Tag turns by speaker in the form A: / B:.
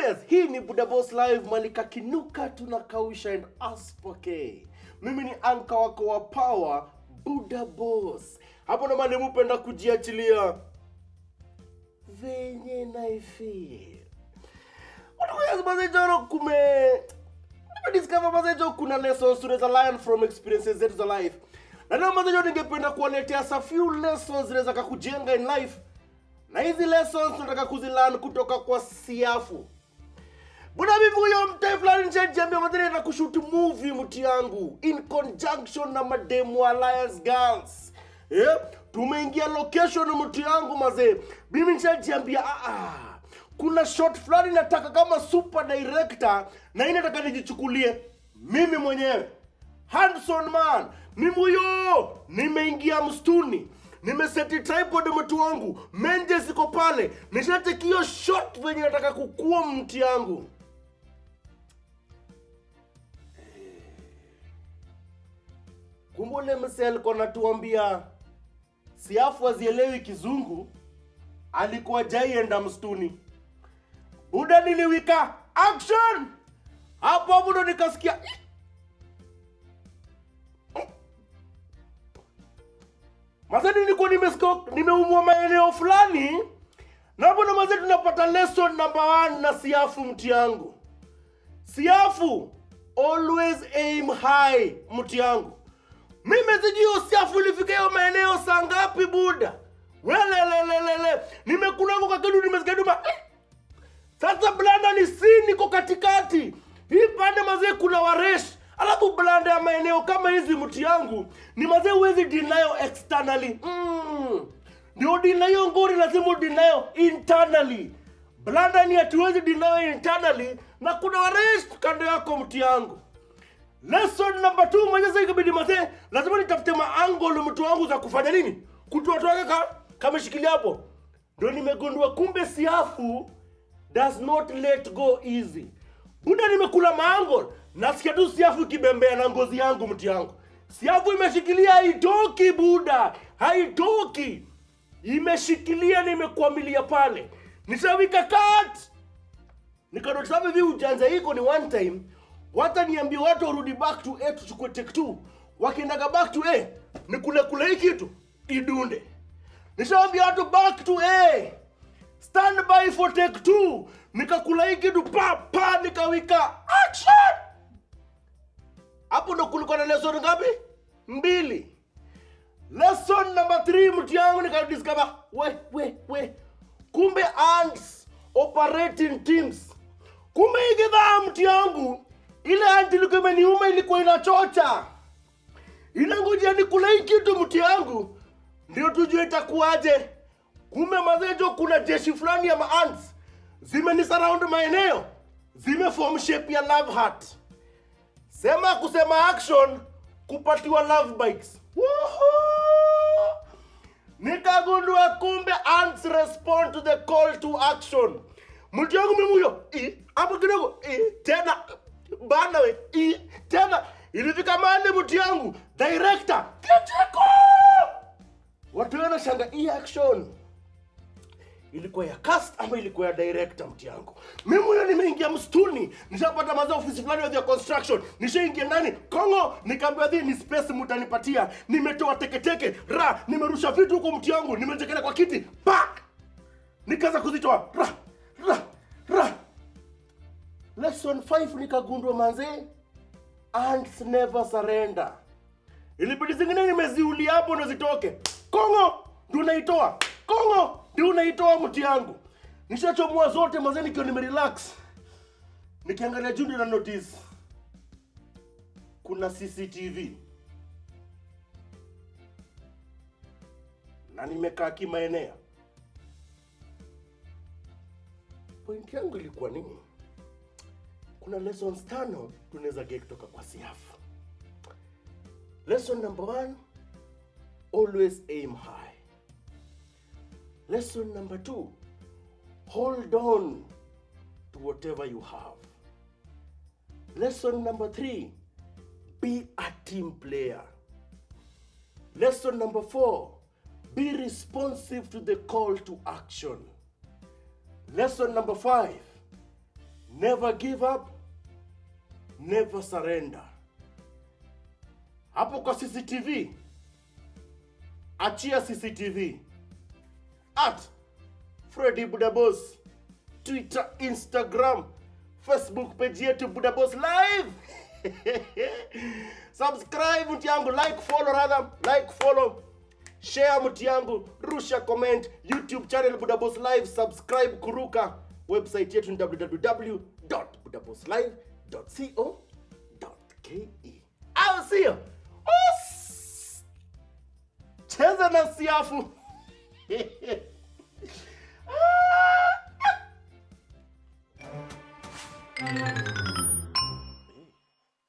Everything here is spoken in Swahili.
A: Yes, hii ni Buda Boss Live, malika kinuka tunakausha and aspoke. Mimi ni anka wako wa power, Buda Boss. Hapo ndo mali mupenda kujiachilia venye naifeel. Watu mazejo discover mazejo kuna lessons tunaweza learn from experiences zetu za life. Na leo mazejo ningependa kuwaletea a few lessons zinaweza kukujenga in life. Na hizi lessons tunataka kuzilearn kutoka kwa Siafu. Buna mimi huyo mtai fulani nchajambia madhari na kushoot movie mti yangu in conjunction na Mademu Alliance Girls. Tumeingia location mti yangu mazee. Mimi nchajambia kuna shot fulani nataka kama super director na ina nataka nijichukulie mimi mwenyewe. Handsome man. Mimi huyo nimeingia mstuni. Nimeseti tripod mtu wangu. Menje ziko pale. Nishatekio shot venye nataka kukua mti yangu. Kumbule mse alikuwa anatuambia Siafu azielewi kizungu, alikuwa jaienda mstuni. Buda niliwika action. Hapo ndo nikasikia mazeni nilikuwa nimeumwa maeneo fulani. Na hapo ndo mazeni tunapata lesson number 1 na Siafu mti yangu. Siafu, always aim high mti yangu. Mimi sijui Siafu ilifika hiyo maeneo saa ngapi Buda. Welelelelele. Nimekunangu kwa kidu nimesikia sasa blanda ni niko katikati. Hii pande mazee kuna waresh. Alafu blanda ya maeneo kama hizi mti yangu ni mazee uwezi deny externally. Ndio deny ngori lazima deny internally. Blanda ni hatuwezi deny internally na kuna waresh kando yako mti yangu. Lesson number 2 mwenye ikabidi mazee lazima nitafute maangle mtu wangu za kufanya nini? Kutoa kama shikilia hapo. Ndio nimegundua kumbe Siafu does not let go easy. Buda nimekula maangle. Nasikia tu Siafu kibembea na ngozi yangu mti yangu. Siafu imeshikilia haitoki Buda. Haitoki. Imeshikilia nimekuamilia pale. Nishawika cut. Nikadotabe hivi ujanja hiko ni one time. Wata niambia watu warudi back to A tuchukue take 2. Wakiendaga back to A ni kule hii kitu idunde. Nishaambia watu back to A. Stand by for take 2. Nikakula hii kitu pa nikawika action. Hapo ndo kulikuwa na lesson ngapi? 2. Lesson number 3 mti yangu nikadiscover we. Kumbe ants operate in teams. Kumbe igedha mti yangu ile ant ilikuwa imeniuma ilikuwa inachocha. Inangoja nikula hii kitu mti yangu ndio tujue itakuaje. Kumbe mazejo kuna jeshi fulani ya ants zimenisurround maeneo. Zimeform shape ya love heart. Sema kusema action kupatiwa love bites. Nikagundua kumbe ants respond to the call to action. Mti yangu mimi huyo hapo kidogo tena bana we tena ilifika mahali mti yangu director Kiteko. Watu wanashanga hii action ilikuwa ya cast ama ilikuwa ya director mti yangu. Mimi huyo nimeingia mstuni, nishapata mazao ofisi fulani ya construction, nishaingia ndani Kongo, nikaambiwa ni space mtanipatia. Nimetoa teketeke, nimerusha vitu huko mti yangu, nimejekela kwa kiti, nikaanza kuzitoa, Lesson 5 nikagundua manze, ants never surrender. Ilibidi zingine nimeziulia hapo ndo zitoke. Kongo, ndio naitoa. Kongo, ndio naitoa mti yangu. Nishachomoa zote manze nikiwa nimerelax. Nikiangalia juu na notice kuna CCTV. Na nimekaa kimaenea. Point yangu ilikuwa nini? Kuna lessons 5 tunaweza get kutoka kwa Siafu. Lesson number 1, always aim high. Lesson number 2, hold on to whatever you have. Lesson number 3, be a team player. Lesson number 4, be responsive to the call to action. Lesson number 5, Never give up, never surrender. Hapo kwa CCTV, achia CCTV. @Freddy Budaboss, Twitter, Instagram, Facebook page yetu Budaboss Live. Subscribe mti yangu, like follow, share mti yangu, rusha comment. YouTube channel Budaboss Live, subscribe kuruka. Website yetu ni www.budabosslive.co.ke. I'll see you. Cheza na siafu.